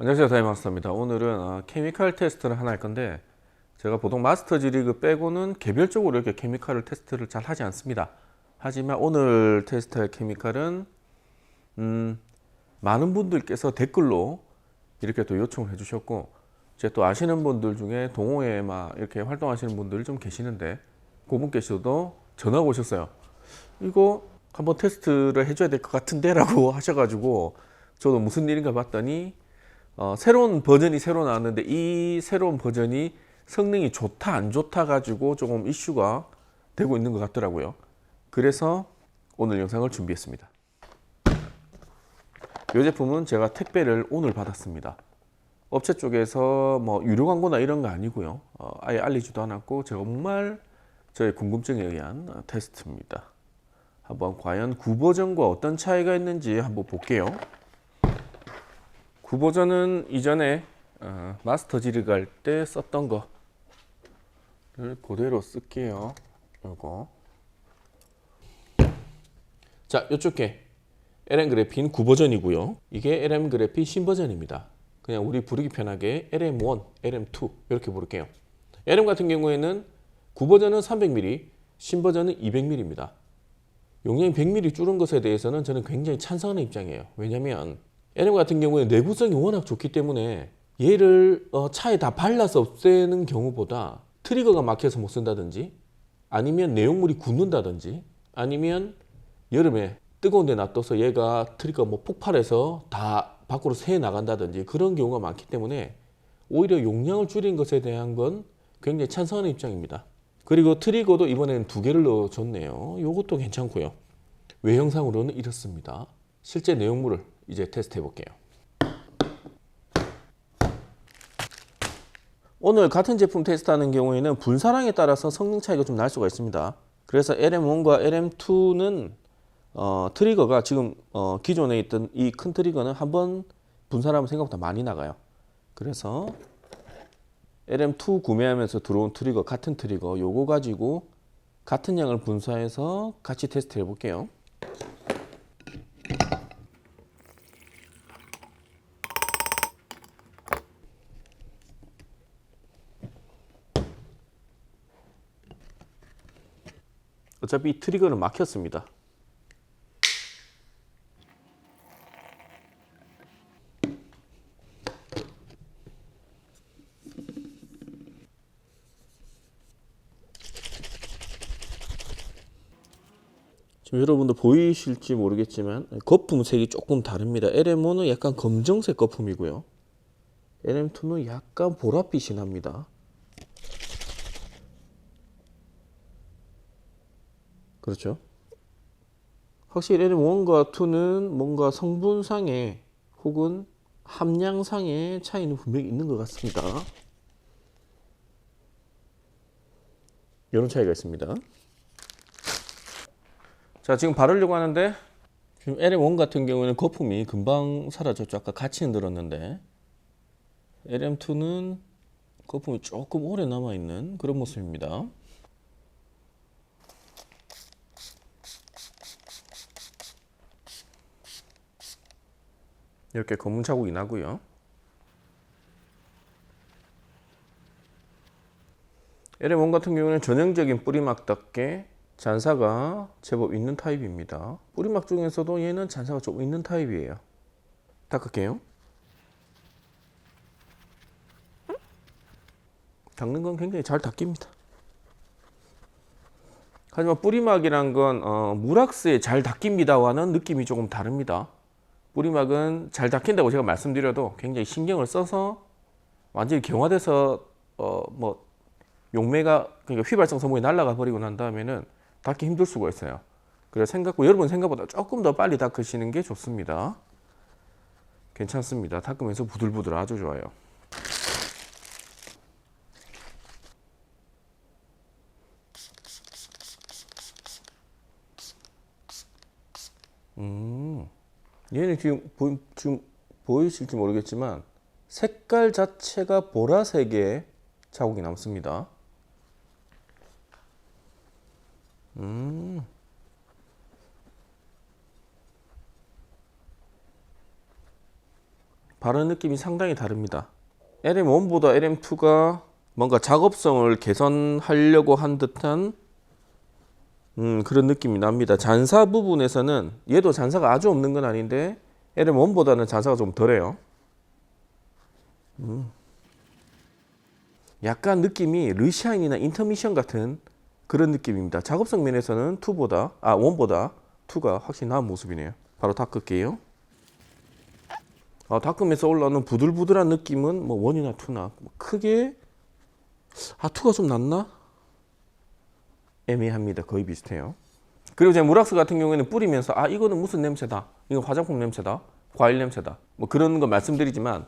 안녕하세요, 다이마스터입니다. 오늘은 케미칼 테스트를 하나 할 건데, 제가 보통 마스터즈 리그 빼고는 개별적으로 이렇게 케미칼을 테스트를 잘 하지 않습니다. 하지만 오늘 테스트할 케미칼은 많은 분들께서 댓글로 이렇게 또 요청을 해주셨고, 제 또 아시는 분들 중에 동호회에 막 이렇게 활동하시는 분들이 좀 계시는데, 그분께서도 전화가 오셨어요. 이거 한번 테스트를 해줘야 될 것 같은데 라고 하셔가지고, 저도 무슨 일인가 봤더니 새로운 버전이 새로 나왔는데, 이 새로운 버전이 성능이 좋다 안 좋다 가지고 조금 이슈가 되고 있는 것 같더라고요. 그래서 오늘 영상을 준비했습니다. 이 제품은 제가 택배를 오늘 받았습니다. 업체 쪽에서 뭐 유료 광고나 이런 거 아니고요. 아예 알리지도 않았고 정말 저의 궁금증에 의한 테스트입니다. 한번 과연 구버전과 어떤 차이가 있는지 한번 볼게요. 구버전은 이전에 마스터지를 갈 때 썼던 거를 그대로 쓸게요. 요거. 자, 요쪽에 LM 그래핀 9버전이고요. 이게 LM 그래핀 신버전입니다. 그냥 우리 부르기 편하게 LM1, LM2 이렇게 부를게요. LM 같은 경우에는 9버전은 300mm, 신버전은 200mm입니다. 용량이 100mm 줄은 것에 대해서는 저는 굉장히 찬성하는 입장이에요. 왜냐면 LM 같은 경우에 내구성이 워낙 좋기 때문에 얘를 차에 다 발라서 없애는 경우보다 트리거가 막혀서 못 쓴다든지, 아니면 내용물이 굳는다든지, 아니면 여름에 뜨거운 데 놔둬서 얘가 트리거 뭐 폭발해서 다 밖으로 새 나간다든지 그런 경우가 많기 때문에 오히려 용량을 줄인 것에 대한 건 굉장히 찬성하는 입장입니다. 그리고 트리거도 이번에는 2개를 넣어줬네요. 이것도 괜찮고요. 외형상으로는 이렇습니다. 실제 내용물을 이제 테스트 해볼게요. 오늘 같은 제품 테스트하는 경우에는 분사량에 따라서 성능 차이가 좀 날 수가 있습니다. 그래서 LM1과 LM2는 트리거가 지금 기존에 있던 이 큰 트리거는 한번 분사하면 생각보다 많이 나가요. 그래서 LM2 구매하면서 들어온 트리거, 같은 트리거 요거 가지고 같은 양을 분사해서 같이 테스트 해볼게요. 어차피 이 트리거는 막혔습니다. 지금 여러분들 보이실지 모르겠지만 거품 색이 조금 다릅니다. LM1은 약간 검정색 거품이고요. LM2는 약간 보랏빛이 납니다. 그렇죠? 확실히 LM1과 2는 뭔가 성분상의 혹은 함량상의 차이는 분명히 있는 것 같습니다. 이런 차이가 있습니다. 자, 지금 바르려고 하는데 지금 LM1 같은 경우에는 거품이 금방 사라졌죠. 아까 같이 흔들었는데 LM2는 거품이 조금 오래 남아있는 그런 모습입니다. 이렇게 검은 자국이 나고요. LM1 같은 경우는 전형적인 뿌리막답게 잔사가 제법 있는 타입입니다. 뿌리막 중에서도 얘는 잔사가 좀 있는 타입이에요. 닦을게요. 닦는 건 굉장히 잘 닦입니다. 하지만 뿌리막이란 건 무락스에 잘 닦입니다와는 느낌이 조금 다릅니다. 뿌리막은 잘 닦인다고 제가 말씀드려도 굉장히 신경을 써서 완전히 경화돼서 뭐 용매가, 그러니까 휘발성 성분이 날아가 버리고 난 다음에는 닦기 힘들 수가 있어요. 그래서 여러분 생각보다 조금 더 빨리 닦으시는 게 좋습니다. 괜찮습니다. 닦으면서 부들부들 아주 좋아요. 얘는 지금 보이실지 모르겠지만 색깔 자체가 보라색의 자국이 남습니다. 바르는 느낌이 상당히 다릅니다. LM1보다 LM2가 뭔가 작업성을 개선하려고 한 듯한 그런 느낌이 납니다. 잔사 부분에서는 얘도 잔사가 아주 없는 건 아닌데 LM1보다는 잔사가 좀 덜해요. 약간 느낌이 르샤인이나 인터미션 같은 그런 느낌입니다. 작업성 면에서는 1보다 2가 확실히 나은 모습이네요. 바로 닦을게요. 닦으면서 올라오는 부들부들한 느낌은 뭐 1이나 2나 크게 2가 좀 낫나? 애매합니다. 거의 비슷해요. 그리고 제 무락스 같은 경우에는 뿌리면서 이거는 무슨 냄새다, 이거 화장품 냄새다, 과일 냄새다, 뭐 그런 거 말씀드리지만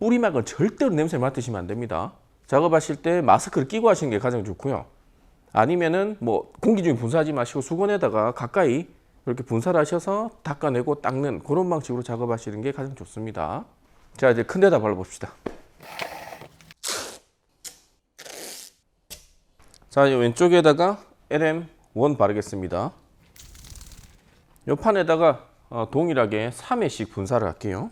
뿌리막은 절대로 냄새 맡으시면 안 됩니다. 작업하실 때 마스크를 끼고 하시는 게 가장 좋고요. 아니면은 뭐 공기 중에 분사하지 마시고 수건에다가 가까이 이렇게 분사를 하셔서 닦아내고 닦는 그런 방식으로 작업하시는 게 가장 좋습니다. 자, 이제 큰 데다 발라봅시다. 자, 왼쪽에다가 LM1 바르겠습니다. 이 판에다가 동일하게 3회씩 분사를 할게요.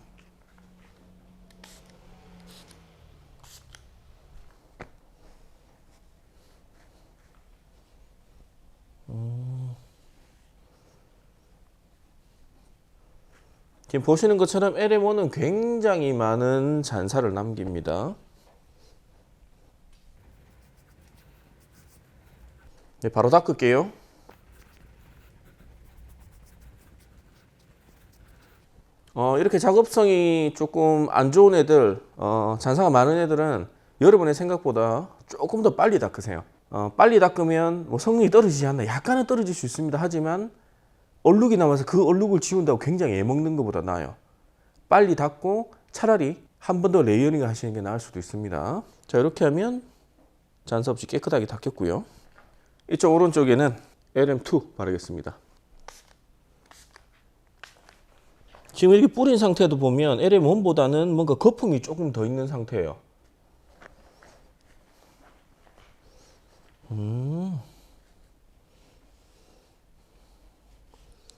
지금 보시는 것처럼 LM1은 굉장히 많은 잔사를 남깁니다. 네, 바로 닦을게요. 이렇게 작업성이 조금 안 좋은 애들, 잔사가 많은 애들은 여러분의 생각보다 조금 더 빨리 닦으세요. 빨리 닦으면 뭐 성능이 떨어지지 않나, 약간은 떨어질 수 있습니다. 하지만 얼룩이 남아서 그 얼룩을 지운다고 굉장히 애먹는 것보다 나아요. 빨리 닦고 차라리 한 번 더 레이어링 하시는 게 나을 수도 있습니다. 자, 이렇게 하면 잔사 없이 깨끗하게 닦였고요. 이쪽 오른쪽에는 LM2 바르겠습니다. 지금 이렇게 뿌린 상태도 보면 LM1보다는 뭔가 거품이 조금 더 있는 상태예요.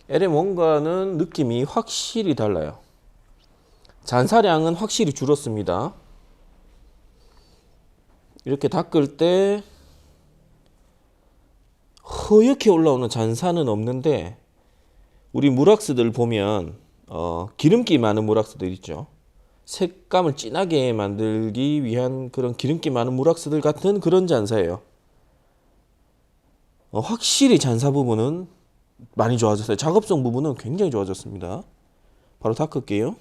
LM1과는 느낌이 확실히 달라요. 잔사량은 확실히 줄었습니다. 이렇게 닦을 때 허옇게 올라오는 잔사는 없는데, 우리 무락스들 보면 기름기 많은 무락스들 있죠. 색감을 진하게 만들기 위한 그런 기름기 많은 무락스들 같은 그런 잔사예요. 확실히 잔사 부분은 많이 좋아졌어요. 작업성 부분은 굉장히 좋아졌습니다. 바로 닦을게요.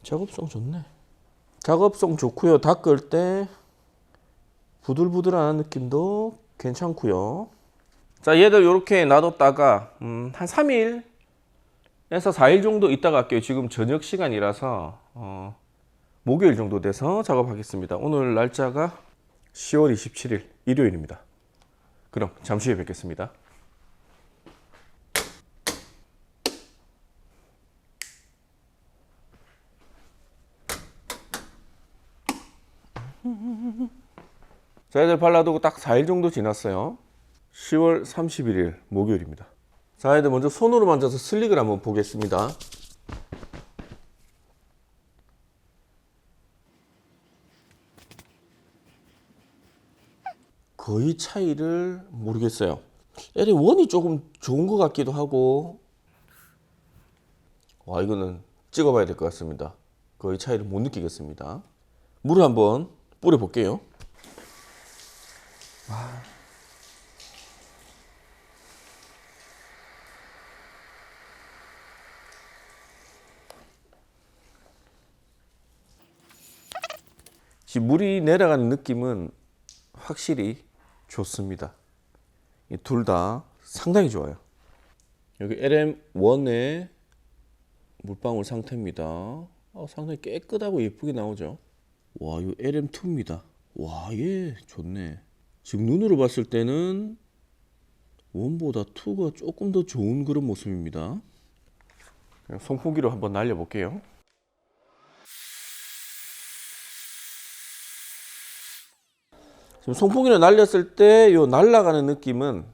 작업성 좋네. 작업성 좋고요. 닦을 때 부들부들한 느낌도 괜찮고요. 자, 얘들 이렇게 놔뒀다가 한 3일에서 4일 정도 있다가 할게요. 지금 저녁 시간이라서 목요일 정도 돼서 작업하겠습니다. 오늘 날짜가 10월 27일 일요일입니다. 그럼 잠시 후에 뵙겠습니다. 자, 애들 발라두고 딱 4일 정도 지났어요. 10월 31일 목요일입니다. 자, 애들 먼저 손으로 만져서 슬릭을 한번 보겠습니다. 거의 차이를 모르겠어요. LM1이 조금 좋은 것 같기도 하고, 이거는 찍어봐야 될 것 같습니다. 거의 차이를 못 느끼겠습니다. 물을 한번 뿌려볼게요. 물이 내려가는 느낌은 확실히 좋습니다. 둘 다 상당히 좋아요. 여기 LM1의 물방울 상태입니다. 상당히 깨끗하고 예쁘게 나오죠. 와, 이거 LM2입니다. 와, 얘 좋네. 지금 눈으로 봤을 때는 1보다 2가 조금 더 좋은 그런 모습입니다. 그냥 송풍기로 한번 날려볼게요. 지금 송풍기를 날렸을 때 요 날아가는 느낌은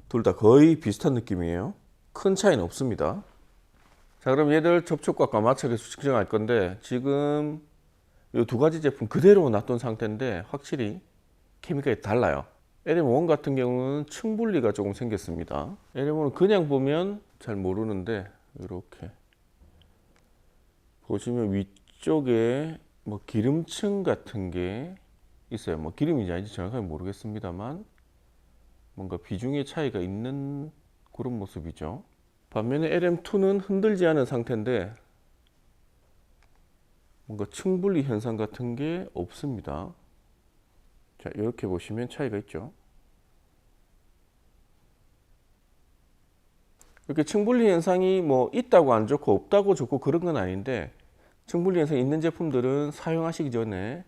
둘 다 거의 비슷한 느낌이에요. 큰 차이는 없습니다. 자, 그럼 얘들 접촉각과 마찰계 수치 측정할 건데 지금 이 두 가지 제품 그대로 놔둔 상태인데 확실히 케미kal이 달라요. LM1 같은 경우는 층분리가 조금 생겼습니다. LM1은 그냥 보면 잘 모르는데 이렇게 보시면 위쪽에 뭐 기름층 같은 게 있어요. 뭐 기름인지 아닌지 정확하게 모르겠습니다만 뭔가 비중의 차이가 있는 그런 모습이죠. 반면에 LM2는 흔들지 않은 상태인데 뭔가 층분리 현상 같은 게 없습니다. 자, 이렇게 보시면 차이가 있죠. 이렇게 층분리 현상이 뭐 있다고 안 좋고 없다고 좋고 그런 건 아닌데 층분리 현상이 있는 제품들은 사용하시기 전에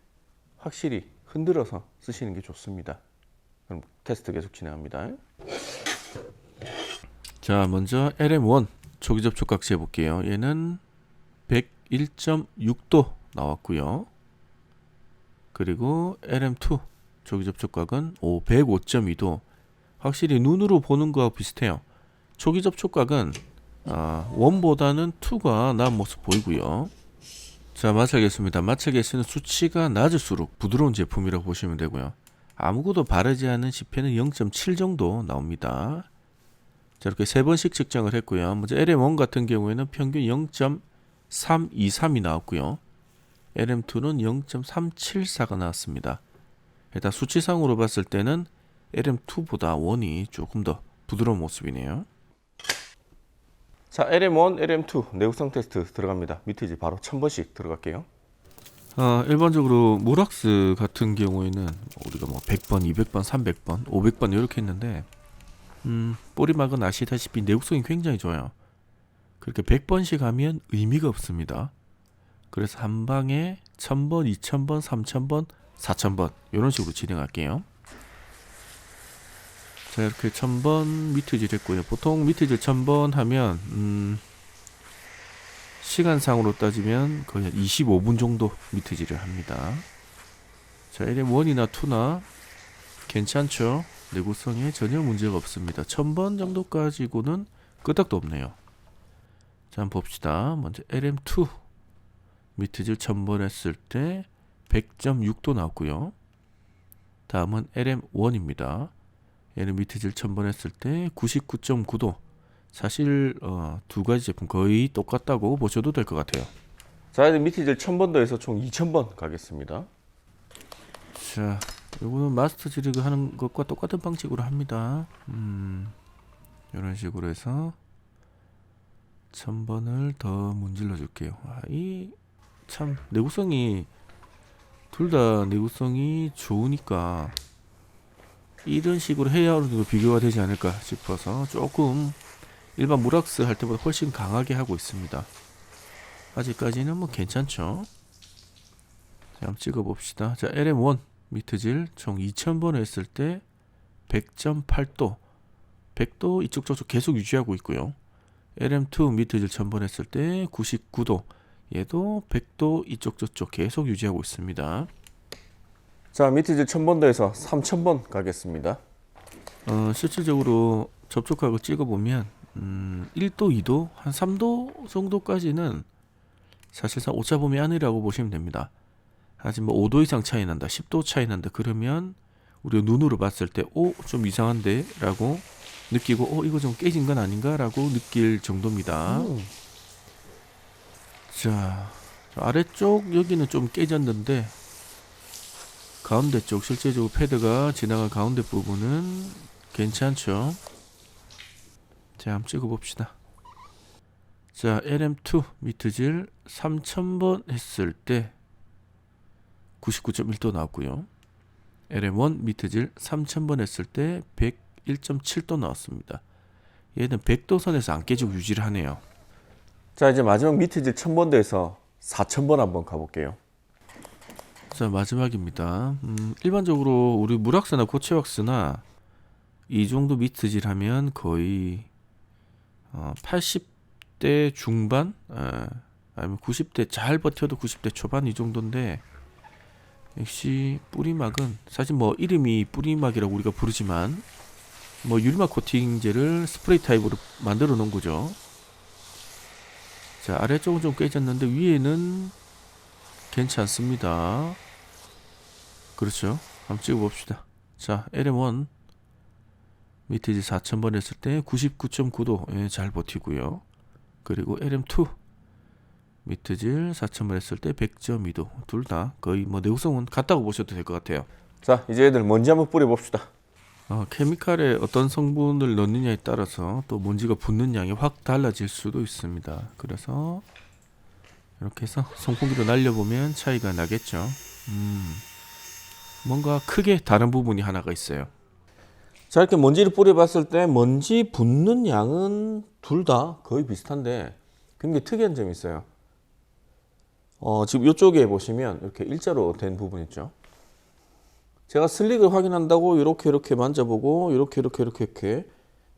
확실히 흔들어서 쓰시는 게 좋습니다. 그럼 테스트 계속 진행합니다. 자, 먼저 LM1 초기 접촉각 재볼게요. 얘는 101.6도 나왔고요. 그리고 LM2 초기 접촉각은 105.2도. 확실히 눈으로 보는 거와 비슷해요. 초기 접촉각은 1보다는 2가 나은 모습 보이고요. 자, 마찰계수입니다. 마찰계수는 수치가 낮을수록 부드러운 제품이라고 보시면 되고요. 아무것도 바르지 않은 10회는 0.7 정도 나옵니다. 자, 이렇게 3번씩 측정을 했고요. 먼저 LM1 같은 경우에는 평균 0.323이 나왔고요. LM2는 0.374가 나왔습니다. 일단 수치상으로 봤을 때는 LM2보다 1이 조금 더 부드러운 모습이네요. 자, LM1, LM2 내구성 테스트 들어갑니다. 밑에 바로 1000번씩 들어갈게요. 일반적으로 무락스 같은 경우에는 우리가 뭐 100번, 200번, 300번, 500번 이렇게 했는데 뿌리막은 아시다시피 내구성이 굉장히 좋아요. 그렇게 100번씩 하면 의미가 없습니다. 그래서 한 방에 1000번, 2000번, 3000번, 4000번 이런 식으로 진행할게요. 자, 이렇게 1000번 미트질 했고요. 보통 미트질 1000번 하면 시간상으로 따지면 거의 25분 정도 미트질을 합니다. 자, LM1이나 2나 괜찮죠? 내구성에 전혀 문제가 없습니다. 1000번 정도 가지고는 끄떡도 없네요. 자, 한번 봅시다. 먼저 LM2 미트질 1000번 했을 때 100.6도 나왔고요. 다음은 LM1입니다. 얘는 미트질 1000번 했을 때 99.9도. 사실 두 가지 제품 거의 똑같다고 보셔도 될 것 같아요. 자, 이제 미트질 1000번 더해서 총 2000번 가겠습니다. 자, 요거는 마스터 지르기 하는 것과 똑같은 방식으로 합니다. 이런 식으로 해서 1000번을 더 문질러 줄게요. 이 참 내구성이 둘 다 내구성이 좋으니까 이런 식으로 해야 어느 정도 비교가 되지 않을까 싶어서 조금 일반 무락스 할 때보다 훨씬 강하게 하고 있습니다. 아직까지는 뭐 괜찮죠. 자, 한번 찍어봅시다. 자, LM1 미트질 총 2000번 했을 때 100.8도 100도 이쪽 저쪽 계속 유지하고 있고요. LM2 미트질 1000번 했을 때 99도 얘도 100도 이쪽 저쪽 계속 유지하고 있습니다. 자, 미트질 1000번 더해서 3000번 가겠습니다. 실질적으로 접촉각을 찍어보면 1도, 2도, 한 3도 정도까지는 사실상 오차범위 안이라고 보시면 됩니다. 하지만 5도 이상 차이 난다, 10도 차이 난다 그러면 우리가 눈으로 봤을 때 좀 이상한데 라고 느끼고 이거 좀 깨진 건 아닌가 라고 느낄 정도입니다. 자, 아래쪽 여기는 좀 깨졌는데 가운데 쪽 실제적으로 패드가 지나간 가운데 부분은 괜찮죠. 자, 한번 찍어봅시다. 자, LM2 미트질 3000번 했을 때 99.1도 나왔고요. LM1 미트질 3000번 했을 때 101.7도 나왔습니다. 얘는 100도 선에서 안 깨지고 유지를 하네요. 자, 이제 마지막 미트질 1000번 더해서 4000번 한번 가볼게요. 자, 마지막입니다. 일반적으로 우리 무락스나 코체왁스나 이 정도 미트질 하면 거의 80대 중반 아니면 90대 잘 버텨도 90대 초반 이 정도인데 역시 뿌리막은 사실 뭐 이름이 뿌리막이라고 우리가 부르지만 뭐 유리막 코팅제를 스프레이 타입으로 만들어 놓은 거죠. 자, 아래쪽은 좀 깨졌는데 위에는 괜찮습니다. 그렇죠. 한번 찍어봅시다. 자, LM1 미트지 4000번 했을 때 99.9도 예, 잘 버티고요. 그리고 LM2 미트질 4000번 했을 때 100.2도 둘 다 거의 뭐 내구성은 같다고 보셔도 될 것 같아요. 자, 이제 애들 먼지 한번 뿌려봅시다. 케미칼에 어떤 성분을 넣느냐에 따라서 또 먼지가 붙는 양이 확 달라질 수도 있습니다. 그래서 이렇게 해서 송풍기로 날려보면 차이가 나겠죠. 뭔가 크게 다른 부분이 하나가 있어요. 자, 이렇게 먼지를 뿌려봤을 때 먼지 붙는 양은 둘 다 거의 비슷한데 굉장히 특이한 점이 있어요. 지금 이쪽에 보시면 이렇게 일자로 된 부분 있죠. 제가 슬릭을 확인한다고 이렇게 만져보고 이렇게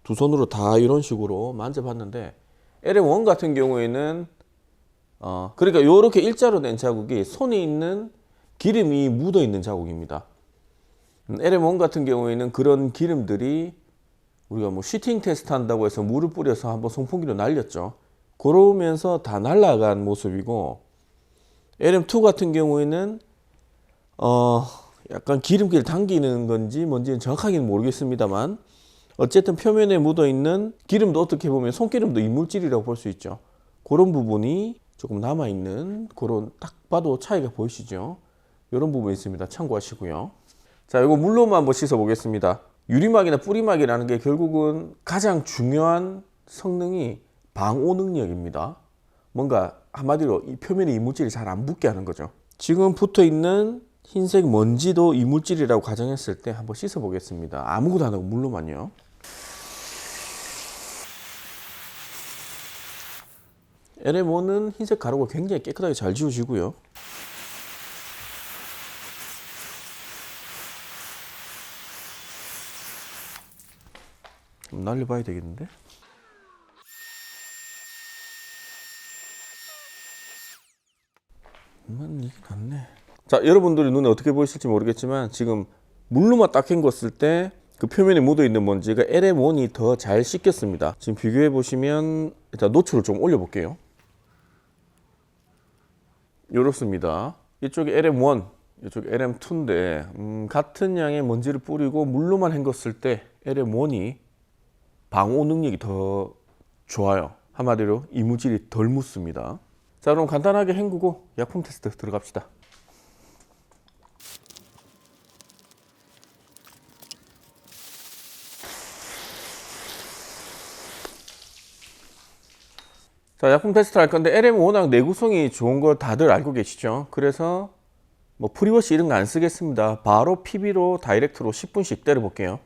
두 손으로 다 이런 식으로 만져봤는데 LM1 같은 경우에는 그러니까 이렇게 일자로 된 자국이 손에 있는 기름이 묻어 있는 자국입니다. LM1 같은 경우에는 그런 기름들이 우리가 뭐 쉬팅 테스트 한다고 해서 물을 뿌려서 한번 송풍기로 날렸죠. 그러면서 다 날아간 모습이고, LM2 같은 경우에는 약간 기름기를 당기는 건지 뭔지는 정확하게는 모르겠습니다만 어쨌든 표면에 묻어 있는 기름도 어떻게 보면 손기름도 이물질이라고 볼 수 있죠. 그런 부분이 조금 남아 있는 그런 딱 봐도 차이가 보이시죠. 이런 부분이 있습니다. 참고하시고요. 자, 이거 물로만 한번 씻어 보겠습니다. 유리막이나 뿌리막이라는 게 결국은 가장 중요한 성능이 방호 능력입니다. 뭔가 한마디로 이 표면에 이물질이 잘 안 붙게 하는 거죠. 지금 붙어 있는 흰색 먼지도 이물질이라고 가정했을 때 한번 씻어 보겠습니다. 아무것도 안 하고 물로만요. LM1은 흰색 가루가 굉장히 깨끗하게 잘 지워지고요. 날려봐야 되겠는데? 이게 낫네. 자, 여러분들이 눈에 어떻게 보이실지 모르겠지만 지금 물로만 딱 헹궜을 때 그 표면에 묻어있는 먼지가 LM1이 더 잘 씻겼습니다. 지금 비교해 보시면 일단 노출을 좀 올려 볼게요. 이렇습니다. 이쪽이 LM1, 이쪽이 LM2인데 같은 양의 먼지를 뿌리고 물로만 헹궜을 때 LM1이 방호 능력이 더 좋아요. 한마디로 이물질이 덜 묻습니다. 자, 그럼 간단하게 헹구고 약품 테스트 들어갑시다. 자, 약품 테스트 할 건데 LM 워낙 내구성이 좋은 걸 다들 알고 계시죠? 그래서 뭐 프리워시 이런 거 안 쓰겠습니다. 바로 PB로 다이렉트로 10분씩 때려 볼게요.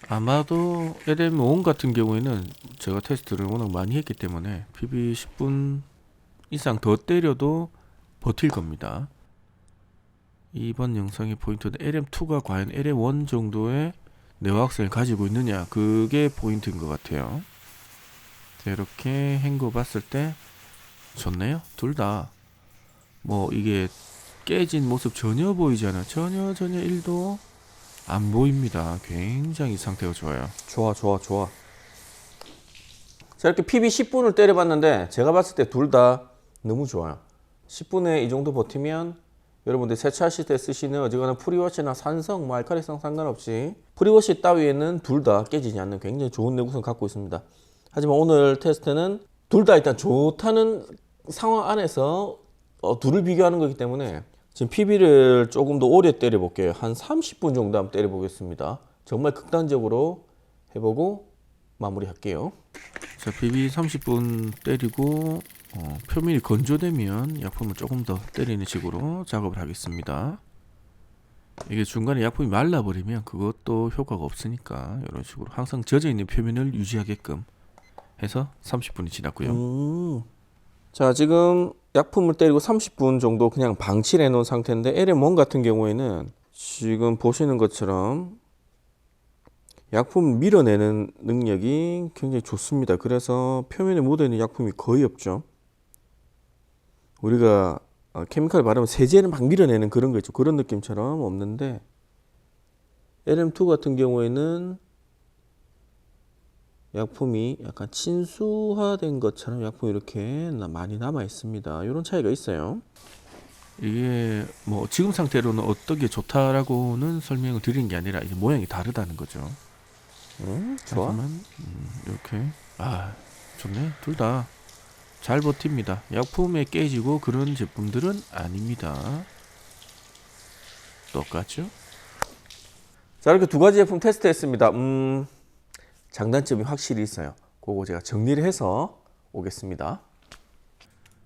아마도 LM5 같은 경우에는 제가 테스트를 워낙 많이 했기 때문에 PB 10분 이상 더 때려도 버틸 겁니다. 이번 영상의 포인트는 LM2가 과연 LM1 정도의 내화학성을 가지고 있느냐, 그게 포인트인 것 같아요. 이렇게 헹궈 봤을 때 좋네요. 둘 다 뭐 이게 깨진 모습 전혀 보이지 않아요. 전혀 1도 안 보입니다. 굉장히 상태가 좋아요. 좋아. 자, 이렇게 PB 10분을 때려봤는데 제가 봤을 때 둘 다 너무 좋아요. 10분에 이 정도 버티면 여러분들 세차하실 때 쓰시는 어지간한 프리워시나 산성, 뭐 알칼리성 상관없이 프리워시 따위에는 둘 다 깨지지 않는 굉장히 좋은 내구성을 갖고 있습니다. 하지만 오늘 테스트는 둘 다 일단 좋다는 상황 안에서 둘을 비교하는 거기 때문에 지금 PB를 조금 더 오래 때려 볼게요. 한 30분 정도 한번 때려 보겠습니다. 정말 극단적으로 해보고 마무리 할게요. 자, PB 30분 때리고 표면이 건조되면 약품을 조금 더 때리는 식으로 작업을 하겠습니다. 이게 중간에 약품이 말라버리면 그것도 효과가 없으니까 이런 식으로 항상 젖어있는 표면을 유지하게끔 해서 30분이 지났고요. 자, 지금 약품을 때리고 30분 정도 그냥 방치를 해놓은 상태인데 LM1 같은 경우에는 지금 보시는 것처럼 약품을 밀어내는 능력이 굉장히 좋습니다. 그래서 표면에 묻어있는 약품이 거의 없죠. 우리가 케미칼을 바르면 세제를 막 밀어내는 그런 거 있죠. 그런 느낌처럼 없는데 LM2 같은 경우에는 약품이 약간 친수화된 것처럼 약품이 이렇게 많이 남아 있습니다. 이런 차이가 있어요. 이게 뭐 지금 상태로는 어떻게 좋다라고는 설명을 드리는 게 아니라 이게 모양이 다르다는 거죠. 좋아. 하지만 이렇게 좋네. 둘 다 잘 버팁니다. 약품에 깨지고 그런 제품들은 아닙니다. 똑같죠? 자, 이렇게 두 가지 제품 테스트했습니다. 장단점이 확실히 있어요. 그거 제가 정리를 해서 오겠습니다.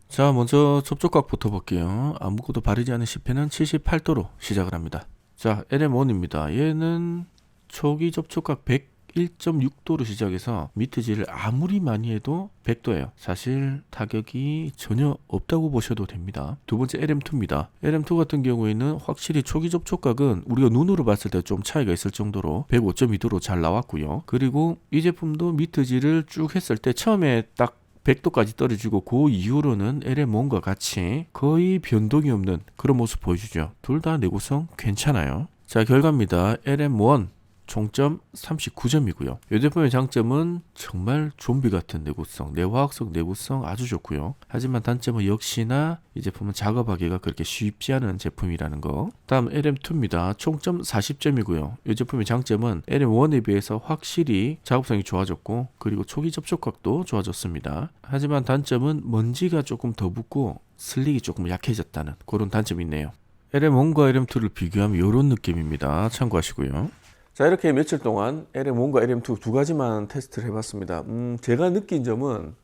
자, 먼저 접촉각부터 볼게요. 아무것도 바르지 않은 10회는 78도로 시작을 합니다. 자, LM1입니다. 얘는 초기 접촉각 101.6도로 시작해서 미트질을 아무리 많이 해도 100도예요. 사실 타격이 전혀 없다고 보셔도 됩니다. 두 번째 LM2입니다. LM2 같은 경우에는 확실히 초기 접촉각은 우리가 눈으로 봤을 때 좀 차이가 있을 정도로 105.2도로 잘 나왔고요. 그리고 이 제품도 미트질을 쭉 했을 때 처음에 딱 100도까지 떨어지고 그 이후로는 LM1과 같이 거의 변동이 없는 그런 모습 보여주죠. 둘 다 내구성 괜찮아요. 자, 결과입니다. LM1 총점 39점이고요. 이 제품의 장점은 정말 좀비 같은 내구성, 내화학적 내구성 아주 좋고요. 하지만 단점은 역시나 이 제품은 작업하기가 그렇게 쉽지 않은 제품이라는 거. 다음 LM2입니다. 총점 40점이고요. 이 제품의 장점은 LM1에 비해서 확실히 작업성이 좋아졌고 그리고 초기 접촉각도 좋아졌습니다. 하지만 단점은 먼지가 조금 더 붙고 슬릭이 조금 약해졌다는 그런 단점이 있네요. LM1과 LM2를 비교하면 이런 느낌입니다. 참고하시고요. 자, 이렇게 며칠 동안 LM1과 LM2 두 가지만 테스트를 해봤습니다. 제가 느낀 점은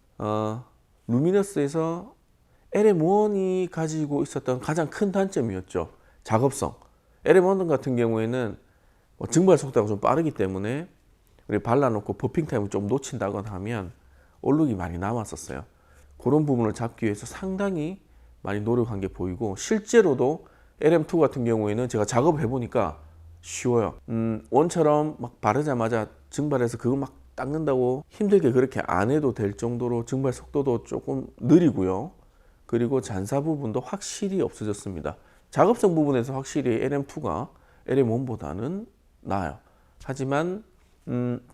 루미너스에서 LM1이 가지고 있었던 가장 큰 단점이었죠. 작업성. LM1 같은 경우에는 증발 속도가 좀 빠르기 때문에 우리 발라놓고 버핑 타임을 좀 놓친다거나 하면 얼룩이 많이 남았었어요. 그런 부분을 잡기 위해서 상당히 많이 노력한 게 보이고 실제로도 LM2 같은 경우에는 제가 작업을 해보니까 쉬워요. 원처럼 막 바르자마자 증발해서 그거 막 닦는다고 힘들게 그렇게 안 해도 될 정도로 증발 속도도 조금 느리고요. 그리고 잔사 부분도 확실히 없어졌습니다. 작업성 부분에서 확실히 LM2가 LM1보다는 나아요. 하지만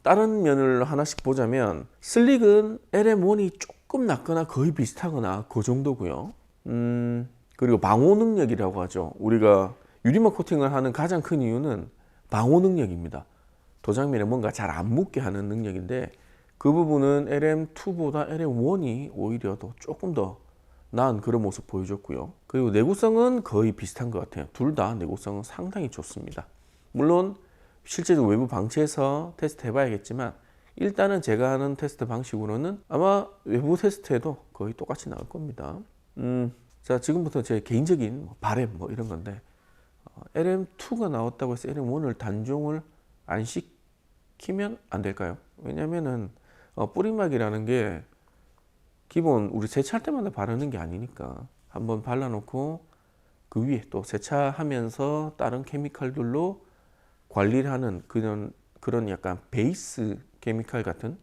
다른 면을 하나씩 보자면 슬릭은 LM1이 조금 낫거나 거의 비슷하거나 그 정도고요. 그리고 방호 능력이라고 하죠. 우리가 유리막 코팅을 하는 가장 큰 이유는 방호 능력입니다. 도장면에 뭔가 잘 안 묻게 하는 능력인데 그 부분은 LM2보다 LM1이 오히려 더 조금 더 나은 그런 모습 보여줬고요. 그리고 내구성은 거의 비슷한 것 같아요. 둘 다 내구성은 상당히 좋습니다. 물론 실제로 외부 방치해서 테스트 해봐야겠지만 일단은 제가 하는 테스트 방식으로는 아마 외부 테스트에도 거의 똑같이 나올 겁니다. 자, 지금부터 제 개인적인 바람 이런 건데 LM2가 나왔다고 해서 LM1을 단종을 안 시키면 안 될까요? 왜냐면은 뿌리막이라는 게 기본 우리 세차할 때마다 바르는 게 아니니까 한번 발라놓고 그 위에 또 세차하면서 다른 케미칼들로 관리를 하는 그런 약간 베이스 케미칼 같은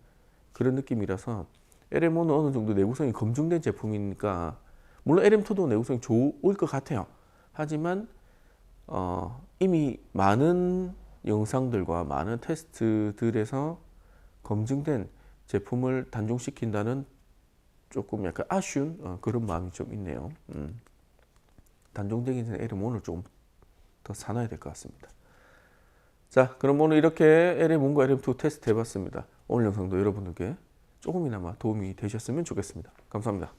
그런 느낌이라서 LM1은 어느 정도 내구성이 검증된 제품이니까 물론 LM2도 내구성이 좋을 것 같아요. 하지만 이미 많은 영상들과 많은 테스트들에서 검증된 제품을 단종시킨다는 조금 약간 아쉬운 그런 마음이 좀 있네요. 단종되기 전에 LM1을 조금 더 사놔야 될 것 같습니다. 자, 그럼 오늘 이렇게 LM1과 LM2 테스트 해봤습니다. 오늘 영상도 여러분들께 조금이나마 도움이 되셨으면 좋겠습니다. 감사합니다.